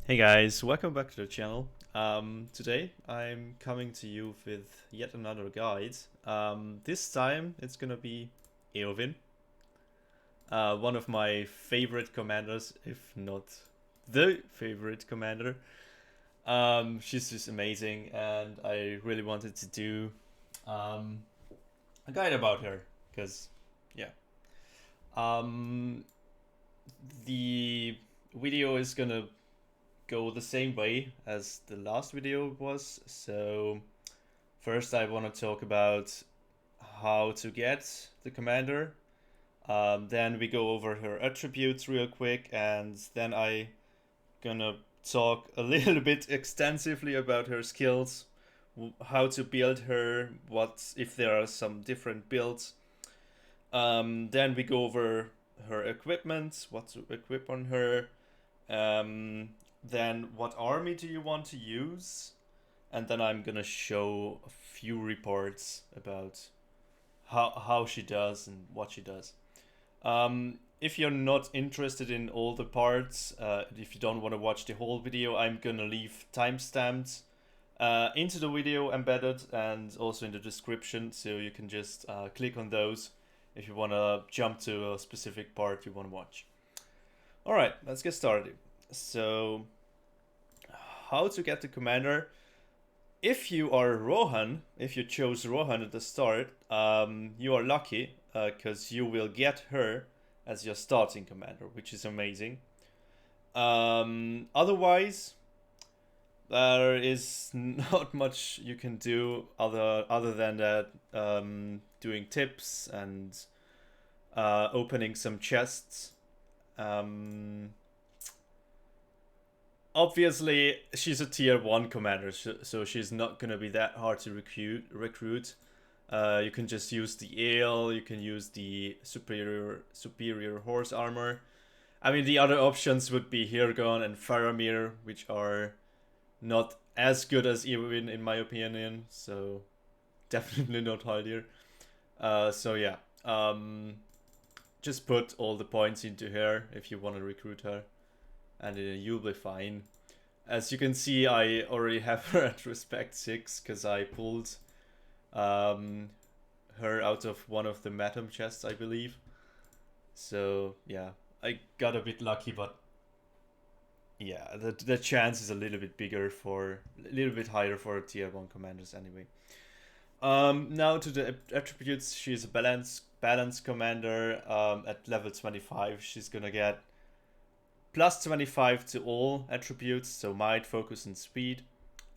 Hey guys, welcome back to the channel. Today I'm coming to you with yet another guide. This time it's gonna be Eowyn, one of my favorite commanders, if not the favorite commander. She's just amazing, and I really wanted to do um, a guide about her because, yeah, um, the video is gonna go the same way as the last video was. So first I want to talk about how to get the commander. Then we go over her attributes real quick, and then I gonna talk a little bit extensively about her skills, how to build her, what if there are some different builds. Then we go over her equipment, what to equip on her. Then what army do you want to use? And then I'm gonna show a few reports about how she does and what she does. If you're not interested in all the parts, if you don't want to watch the whole video, I'm gonna leave timestamps into the video embedded and also in the description, so you can just click on those if you want to jump to a specific part you want to watch. Alright, let's get started. So, how to get the commander? If you are Rohan, if you chose Rohan at the start, you are lucky because you will get her as your starting commander, which is amazing. Otherwise, there is not much you can do other than that, doing tips and opening some chests. Obviously, she's a tier 1 commander, so she's not going to be that hard to recruit. You can just use the ale, you can use the superior horse armor. I mean, the other options would be Hirgon and Faramir, which are not as good as Eowyn in my opinion, so definitely not high so yeah, just put all the points into her if you want to recruit her, and you'll be fine. As you can see, I already have her at respect 6 because I pulled her out of one of the Matum chests, I believe. So yeah, I got a bit lucky, but yeah, the chance is a little bit higher for tier 1 commanders anyway. Now to the attributes. She's a balance commander. At level 25, she's gonna get plus 25 to all attributes, so might, focus, and speed,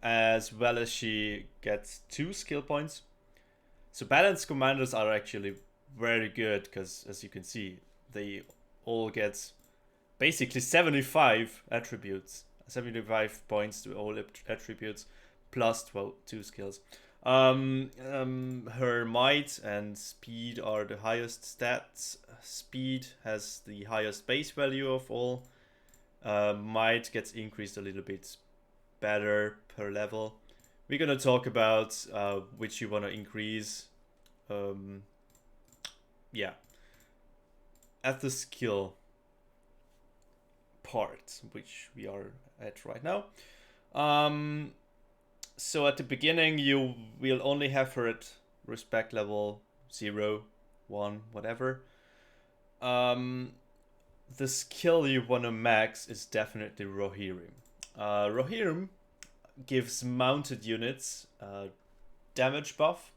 as well as she gets 2 skill points. So balanced commanders are actually very good because, as you can see, they all get basically 75 attributes, 75 points to all attributes, plus 2 skills. Her might and speed are the highest stats. Speed has the highest base value of all. Might gets increased a little bit better per level. We're gonna talk about which you want to increase. Yeah, at the skill part, which we are at right now. So at the beginning, you will only have her at respect level 0, 1, whatever. The skill you want to max is definitely Rohirrim. Rohirrim gives mounted units damage buff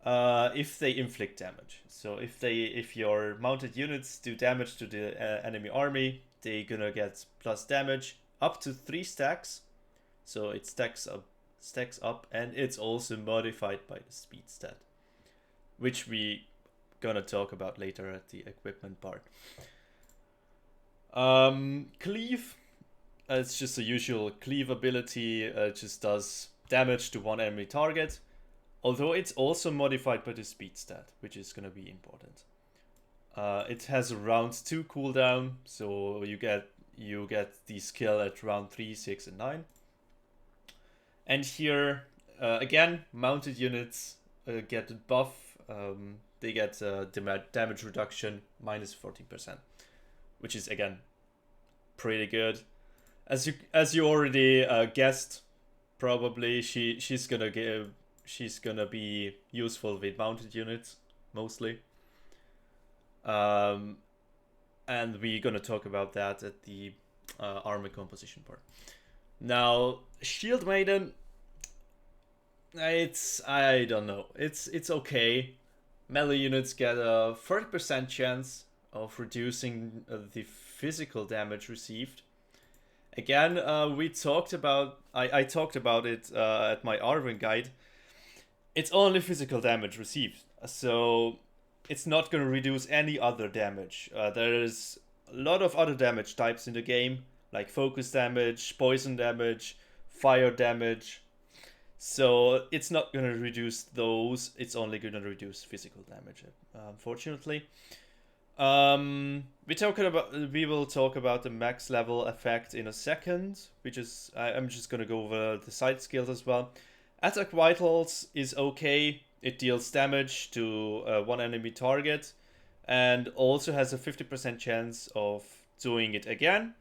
if they inflict damage. So if your mounted units do damage to the enemy army, they're gonna get plus damage up to 3 stacks. So it stacks up, and it's also modified by the speed stat, which we gonna talk about later at the equipment part. Cleave, it's just a usual cleave ability. It just does damage to one enemy target, although it's also modified by the speed stat, which is gonna be important. It has a round 2 cooldown, so you get the skill at round 3, 6, and 9. And here, again, mounted units get a buff. They get damage reduction minus 14%, which is, again, pretty good. as you already guessed, probably she's gonna be useful with mounted units mostly. Um, and we're gonna talk about that at the army composition part. Now, Shield Maiden, I don't know. It's okay. Melee units get a 30% chance of reducing the physical damage received. Again, we talked about I talked about it at my Arwen guide. It's only physical damage received, so it's not going to reduce any other damage. There's a lot of other damage types in the game, like focus damage, poison damage, fire damage. So it's not going to reduce those. It's only going to reduce physical damage, unfortunately. We will talk about the max level effect in a second. I'm just gonna go over the side skills as well. Attack Vitals is okay. It deals damage to one enemy target, and also has a 50% chance of doing it again.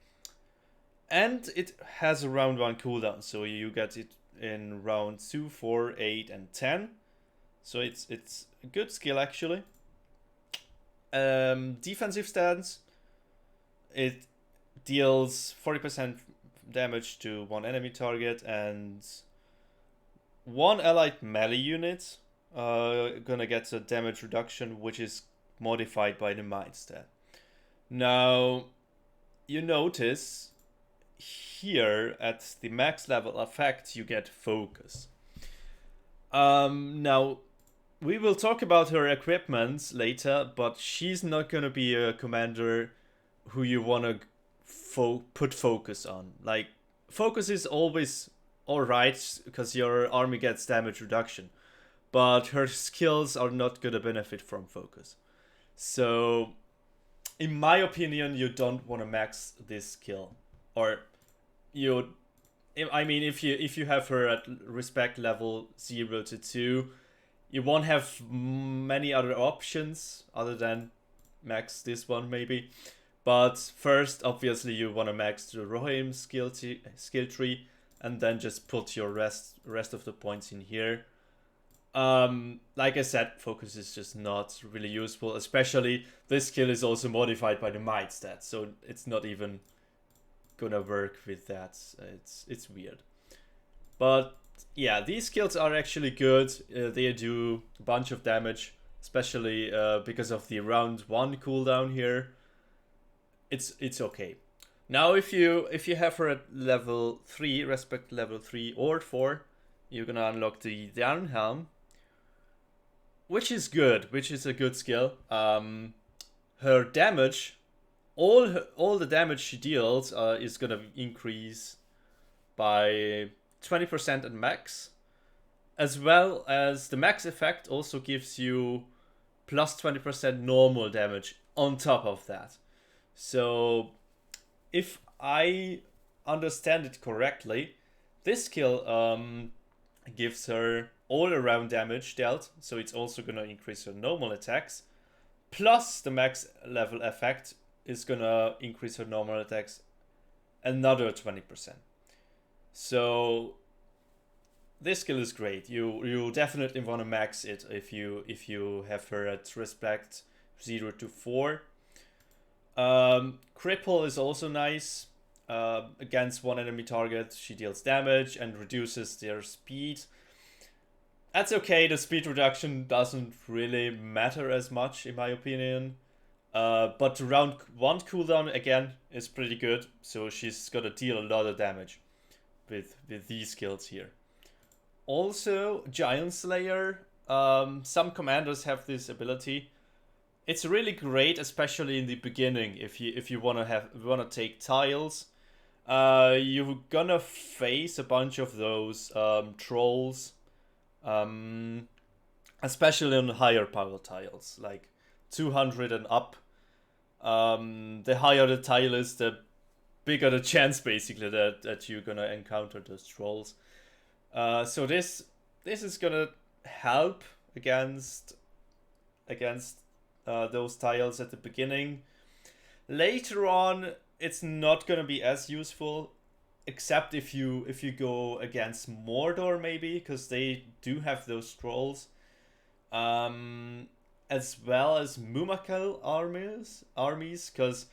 And it has a round 1 cooldown, so you get it in round 2, 4, 8, and 10. So it's a good skill actually. Defensive stance, it deals 40% damage to one enemy target, and one allied melee unit gonna get a damage reduction, which is modified by the might stat. Now, you notice here at the max level effect, you get focus. Now, we will talk about her equipment later, but she's not gonna be a commander who you wanna put focus on. Like, focus is always alright, because your army gets damage reduction, but her skills are not gonna benefit from focus. So, in my opinion, you don't wanna max this skill. Or, if you have her at respect level 0 to 2, you won't have many other options other than max this one maybe. But first, obviously, you want to max the Rohirrim skill tree, and then just put your rest of the points in here. Like I said, focus is just not really useful. Especially this skill is also modified by the might stat, so it's not even gonna work with that. It's weird, but yeah, these skills are actually good. They do a bunch of damage, especially because of the round 1 cooldown here. It's okay. Now, if you have her at level 3, respect level 3 or 4, you're gonna unlock the Downhelm, which is good, which is a good skill. Her damage, all the damage she deals is gonna increase by 20% at max, as well as the max effect also gives you plus 20% normal damage on top of that. So, if I understand it correctly, this skill gives her all around damage dealt, so it's also gonna increase her normal attacks, plus the max level effect is gonna increase her normal attacks another 20%. So this skill is great. You definitely want to max it if you have her at respect 0 to 4. Cripple is also nice. Against one enemy target, she deals damage and reduces their speed. That's okay. The speed reduction doesn't really matter as much, in my opinion. But the round 1 cooldown again is pretty good, so she's gonna deal a lot of damage with these skills here. Also, Giant Slayer. Some commanders have this ability. It's really great, especially in the beginning. If you wanna take tiles, you're gonna face a bunch of those trolls, especially on higher power tiles, like 200 and up. The higher the tile is, the bigger the chance basically that you're gonna encounter those trolls. So this is gonna help against those tiles at the beginning. Later on, it's not gonna be as useful. except if you go against Mordor maybe, because they do have those trolls, um, as well as Mumakil armies, because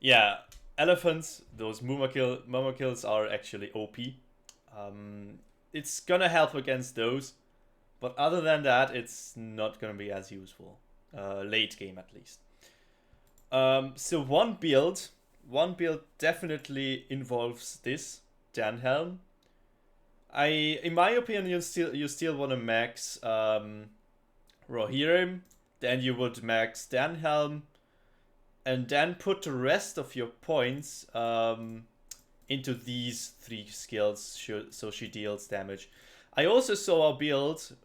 yeah, elephants, those Mumakils are actually OP. It's gonna help against those, but other than that, it's not gonna be as useful, late game at least. So one build definitely involves this Danhelm. In my opinion, you still want to max Rohirrim, then you would max Danhelm, and then put the rest of your points into these three skills, so she deals damage. I also saw a build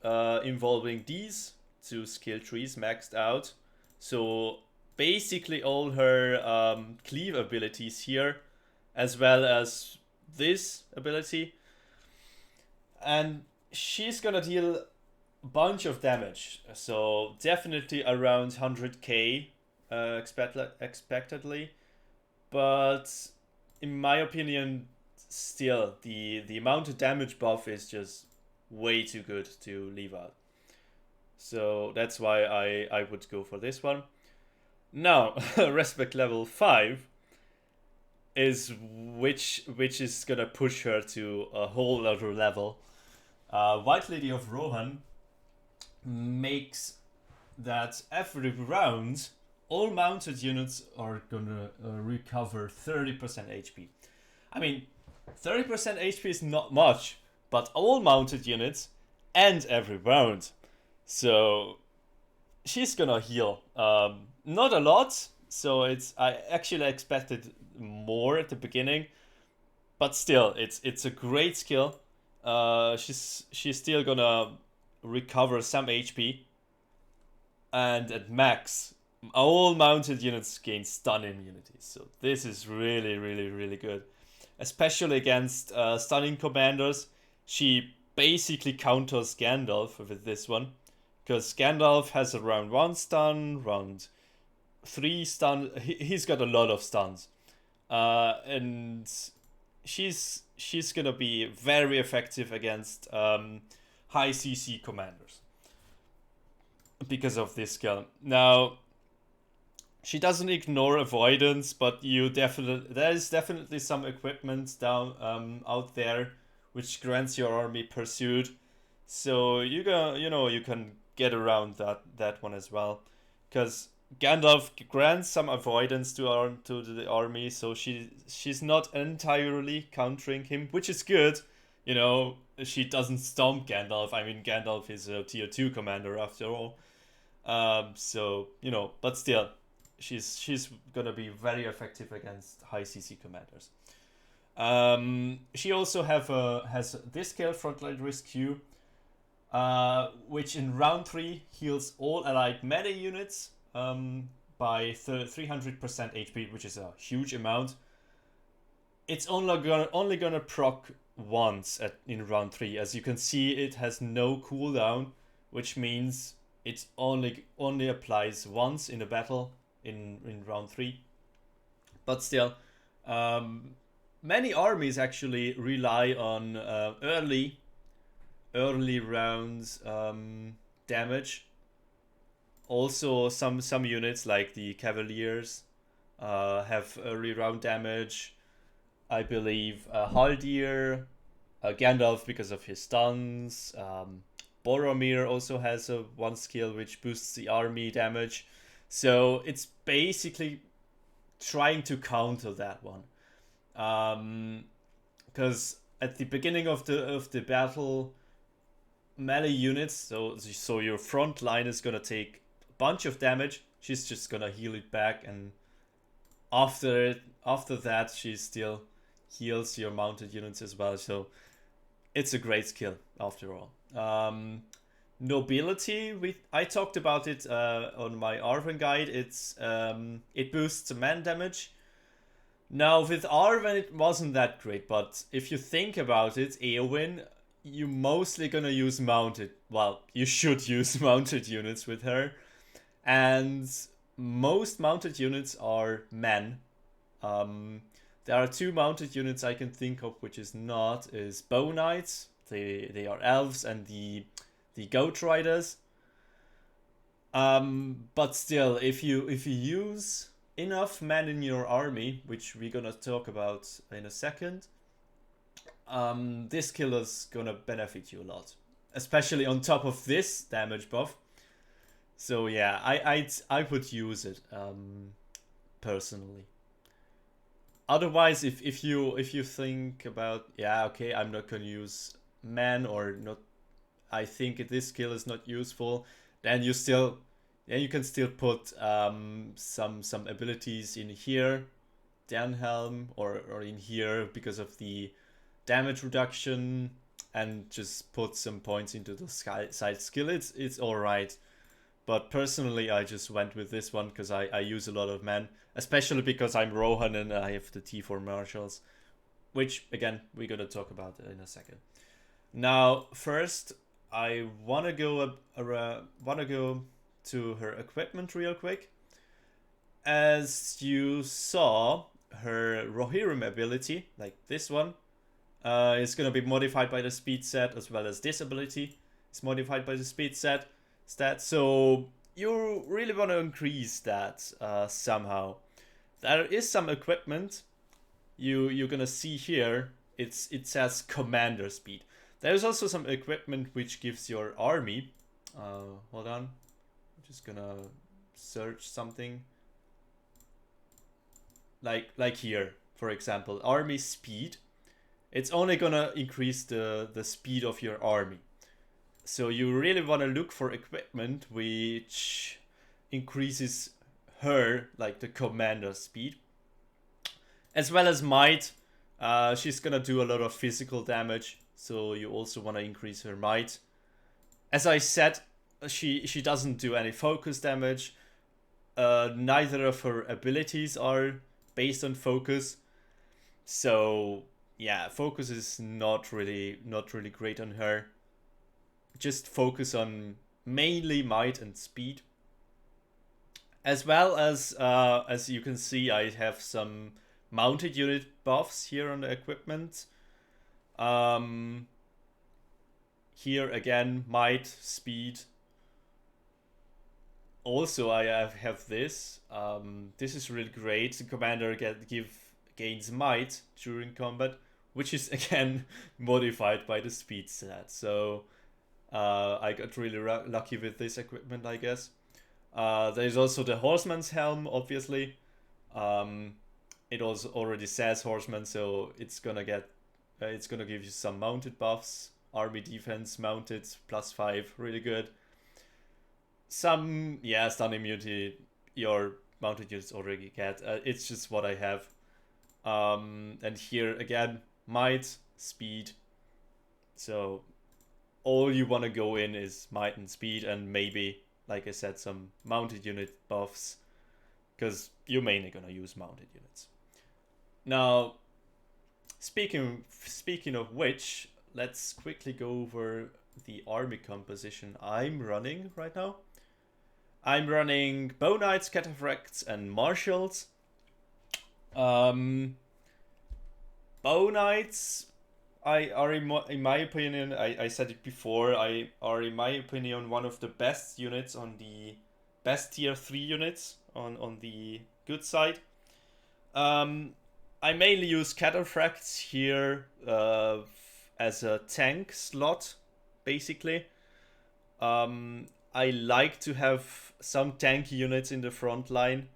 involving these two skill trees maxed out, so basically all her cleave abilities here, as well as this ability, and she's gonna deal a bunch of damage. So definitely around 100k expectedly, but in my opinion, still the amount of damage buff is just way too good to leave out. So that's why I would go for this one. Now, respect level 5 is which is gonna push her to a whole other level. White Lady of Rohan makes that every round all mounted units are gonna recover 30% HP. I mean, 30% HP is not much, but all mounted units and every round. So she's gonna heal. Not a lot, so I actually expected more at the beginning, but still, it's a great skill. She's still gonna recover some HP, and at max, all mounted units gain stun immunity. So this is really, really, really good, especially against stunning commanders. She basically counters Gandalf with this one, because Gandalf has around 1 stun, round 3 stun. He's got a lot of stuns, and she's gonna be very effective against high CC commanders because of this skill. Now, she doesn't ignore avoidance, but there is definitely some equipment down out there which grants your army pursuit. So you can get around that one as well, because Gandalf grants some avoidance to the army, so she's not entirely countering him, which is good. She doesn't stomp Gandalf. I mean, Gandalf is a tier 2 commander after all. So but still, she's gonna be very effective against high CC commanders. She also has this skill, Frontline Rescue, which in round 3 heals all allied melee units by 300% HP, which is a huge amount. It's only gonna proc once in round 3. As you can see, it has no cooldown, which means it only applies once in a battle in round 3. But still, many armies actually rely on early rounds damage. Also, some units like the Cavaliers have early round damage. I believe Haldir, Gandalf because of his stuns. Boromir also has one skill which boosts the army damage. So it's basically trying to counter that one. Because at the beginning of the battle, melee units, so your front line is gonna take a bunch of damage. She's just gonna heal it back, and after that, she still heals your mounted units as well. So it's a great skill after all. Nobility, I talked about it on my Arwen guide. It boosts man damage. Now with Arwen it wasn't that great, but if you think about it, Eowyn, you mostly gonna use mounted. Well, you should use mounted units with her, and most mounted units are men. There are two mounted units I can think of, which is not is Bow Knights. They are elves, and the Goat Riders. But still, if you use enough men in your army, which we're gonna talk about in a second, this killer's gonna benefit you a lot, especially on top of this damage buff. So yeah, I would use it personally. Otherwise, if you think about, yeah, okay, I'm not gonna use men, or not, I think this skill is not useful, then you can still put some abilities in here, Dernhelm, or in here because of the damage reduction, and just put some points into the side skill. It's all right. But personally, I just went with this one because I use a lot of men, especially because I'm Rohan and I have the T4 marshals, which again we're gonna talk about in a second. Now, first, I wanna go to her equipment real quick. As you saw, her Rohirrim ability, like this one, is gonna be modified by the speed set, as well as this ability is modified by the speed set stat. So you really want to increase that somehow. There is some equipment you're gonna see here. It says commander speed. There's also some equipment which gives your army. Hold on, I'm just gonna search something. Like here, for example, army speed. It's only gonna increase the speed of your army. So you really want to look for equipment which increases her, like the commander speed. As well as might. She's gonna do a lot of physical damage, so you also want to increase her might. As I said, she doesn't do any focus damage. Neither of her abilities are based on focus. So yeah, focus is not really great on her. Just focus on mainly might and speed. As well as you can see, I have some mounted unit buffs here on the equipment. Here again, might, speed. Also, I have this. This is really great. The commander gains might during combat, which is again modified by the speed stat. So I got really lucky with this equipment, I guess. There's also the Horseman's Helm, obviously. It also already says Horseman, so it's gonna give you some mounted buffs. Army defense mounted +5, really good. Some stun immunity your mounted units already get. It's just what I have. And here again, might, speed. So all you want to go in is might and speed, and maybe, like I said, some mounted unit buffs, because you're mainly gonna use mounted units. Now, speaking of which, let's quickly go over the army composition I'm running right now. I'm running Bow Knights, Cataphracts, and Marshals. Bow Knights are in my opinion, I said it before, are in my opinion one of the best units, on the best tier 3 units on the good side. I mainly use Cataphracts here as a tank slot, basically. I like to have some tanky units in the front line,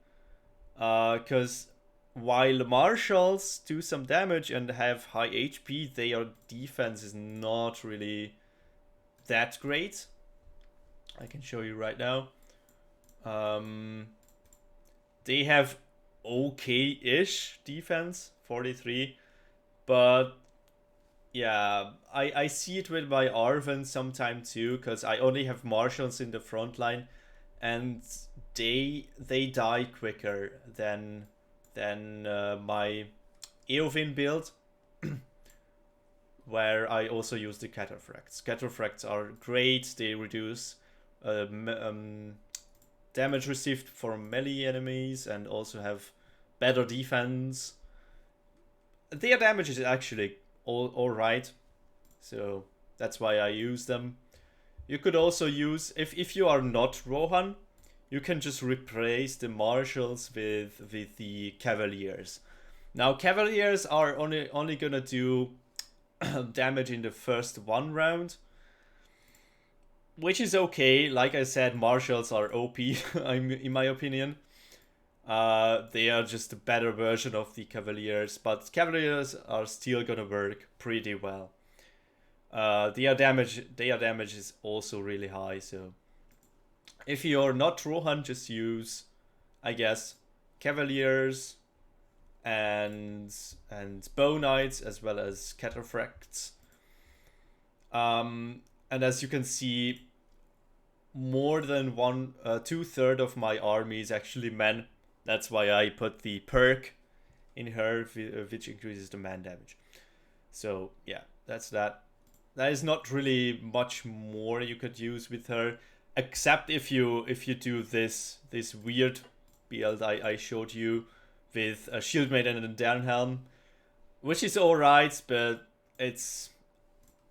because while marshals do some damage and have high HP, their defense is not really that great. I can show you right now. They have okay-ish defense, 43, but yeah, I see it with my Arven sometime too, because I only have marshals in the front line, and they die quicker than my Eowyn build, where I also use the Cataphracts. Cataphracts are great. They reduce damage received from melee enemies, and also have better defense. their damage is actually all right, so that's why I use them. You could also use, if you are not Rohan, you can just replace the marshals with the cavaliers. Now cavaliers are only gonna do damage in the first one round, which is okay. Like I said, marshals are OP in my opinion. They are just a better version of the cavaliers, but cavaliers are still gonna work pretty well. Their damage is also really high, so if you're not Rohan, just use, I guess, cavaliers and bow knights as well as cataphracts. And as you can see, more than two-thirds of my army is actually men. That's why I put the perk in her, which increases the man damage. So yeah, that's that. There is not really much more you could use with her, except if you do this weird build I showed you with a shield maiden and a Dernhelm, which is alright, but it's,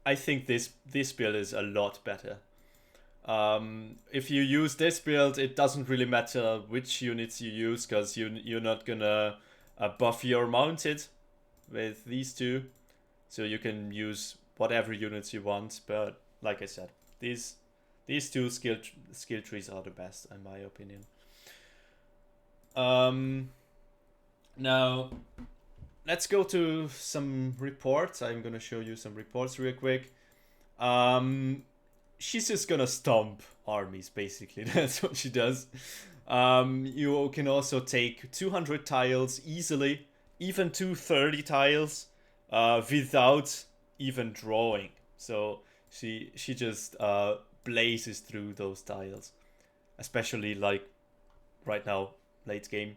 I think this build is a lot better. If you use this build, it doesn't really matter which units you use, because you're not gonna buff your mounted with these two, so you can use whatever units you want. But like I said, these two skill trees are the best in my opinion. Now let's go to some reports. I'm gonna show you some reports real quick. She's just gonna stomp armies, basically. That's what she does. You can also take 200 tiles easily, even 230 tiles, without even drawing. So she just blazes through those tiles, especially like right now, late game.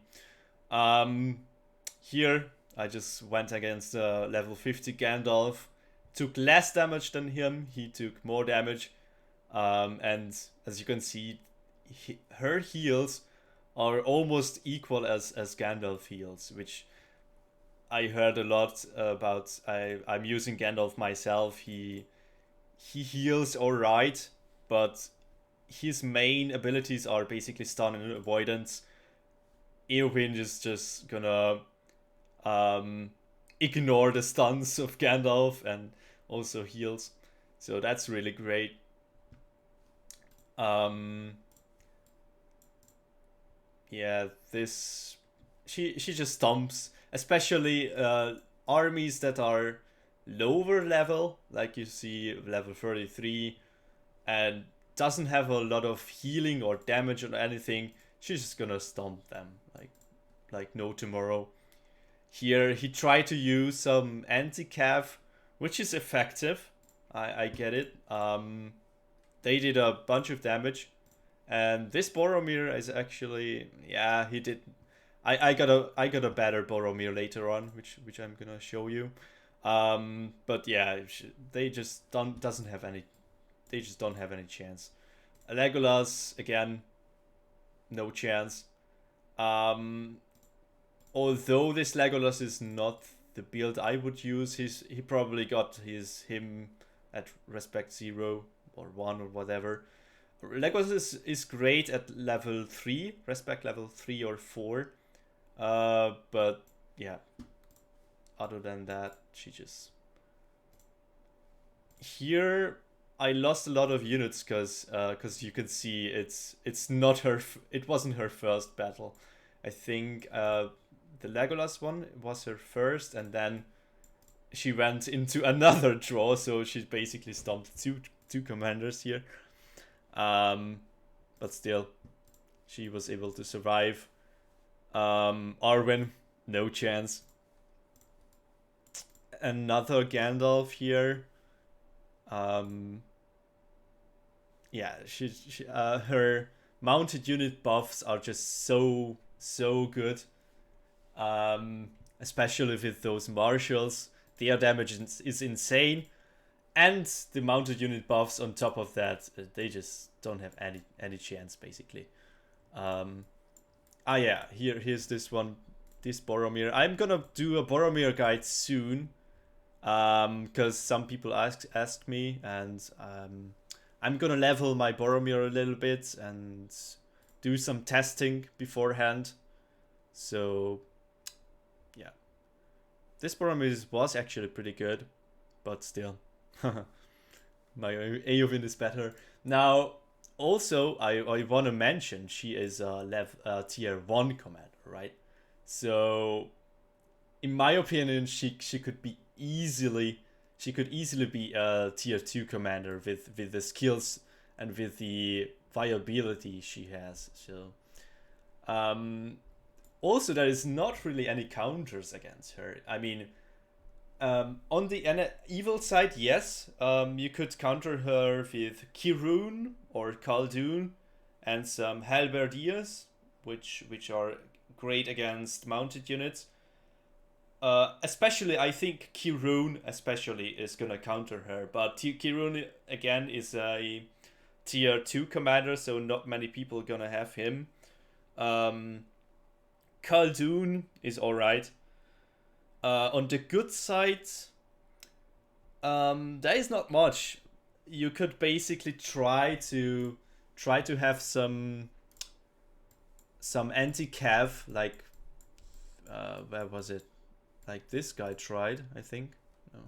Here I just went against level 50 Gandalf. Took less damage than him. He took more damage. And as you can see, her heals are almost equal as Gandalf heals, which I heard a lot about. I'm using Gandalf myself. He heals alright, but his main abilities are basically stun and avoidance. Eowyn is just gonna ignore the stuns of Gandalf and also heals. So that's really great. Yeah, this she just stomps, especially armies that are lower level, like you see level 33, and doesn't have a lot of healing or damage or anything. She's just gonna stomp them like no tomorrow. Here he tried to use some anti-cav, which is effective. I get it. They did a bunch of damage, and this Boromir is actually, yeah, he did. I got a better Boromir later on, which I'm gonna show you. But yeah, they just doesn't have any. They just don't have any chance. Legolas again, no chance. Although this Legolas is not the build I would use, he probably got him at respect 0 or 1 or whatever. Legolas is great at level 3, respect level 3 or 4. But yeah, other than that, she just... Here I lost a lot of units because you can see it's not her. It wasn't her first battle. I think the Legolas one was her first, and then she went into another draw, so she basically stomped two commanders here. But still, she was able to survive. Arwen, no chance. Another Gandalf here. Yeah, her mounted unit buffs are just so good. Especially with those marshals, their damage is insane, and the mounted unit buffs on top of that, they just don't have any chance basically. Yeah, here's this one. this Boromir. I'm gonna do a Boromir guide soon, because some people asked me, and I'm gonna level my Boromir a little bit and do some testing beforehand. So yeah, this Boromir was actually pretty good, but still, my Eowyn is better. Now, also, I want to mention she is a tier 1 commander, right? So, in my opinion, she could be easily be a tier 2 commander with the skills and with the viability she has. So, also there is not really any counters against her. I mean, on the evil side, yes, you could counter her with Kirun or Khaldun and some halberdiers, which are great against mounted units. Especially, I think Kirun especially is gonna counter her, but Kirun again is a tier 2 commander, so not many people gonna have him. Khaldun is alright. On the good side, there is not much. You could basically try to have some anti-cav, like where was it? Like this guy tried, I think. No,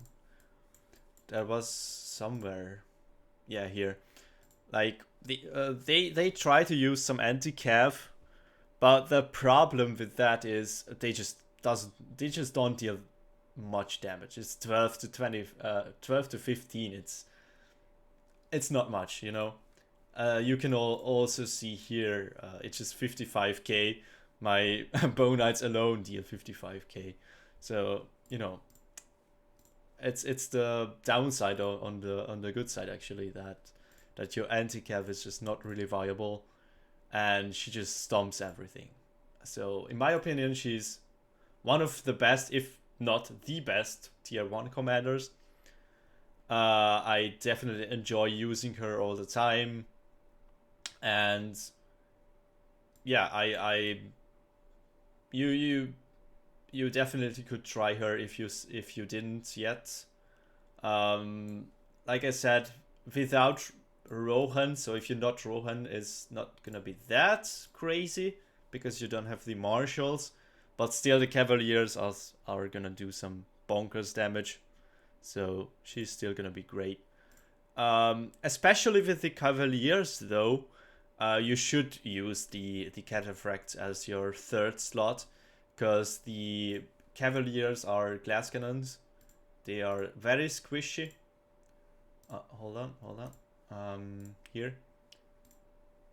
there was somewhere. Yeah, here. Like they try to use some anti-cav, but the problem with that is they just don't deal much damage. It's 12 to 20, 12 to 15. It's not much, you know. You can also see here, it's just 55k. My Bone Knights alone deal 55k. So, you know, it's the downside on the good side actually, that your anti-cav is just not really viable, and she just stomps everything. So in my opinion, she's one of the best, if not the best, tier 1 commanders. I definitely enjoy using her all the time, and yeah, you definitely could try her if you didn't yet. Like I said, without Rohan, so if you're not Rohan, is not gonna be that crazy because you don't have the marshals, but still the Cavaliers are gonna do some bonkers damage, so she's still gonna be great. Especially with the Cavaliers though, you should use the Cataphracts as your third slot, because the Cavaliers are glass cannons. They are very squishy. Hold on. Here.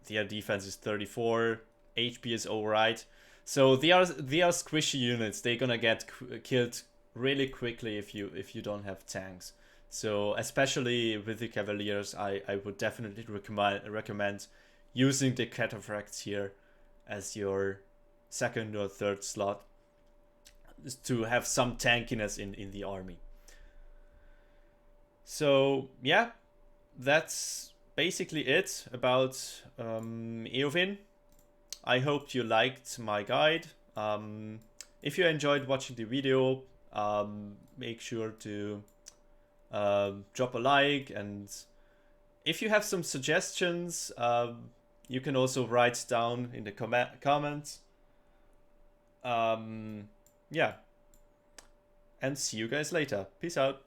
Their defense is 34. HP is alright. So they are squishy units. They're gonna get killed really quickly if you don't have tanks. So especially with the Cavaliers, I would definitely recommend using the Cataphracts here as your second or third slot to have some tankiness in the army. So yeah, that's basically it about Eowyn. I hope you liked my guide. If you enjoyed watching the video, make sure to drop a like, and if you have some suggestions, you can also write down in the comments. Yeah, and see you guys later. Peace out.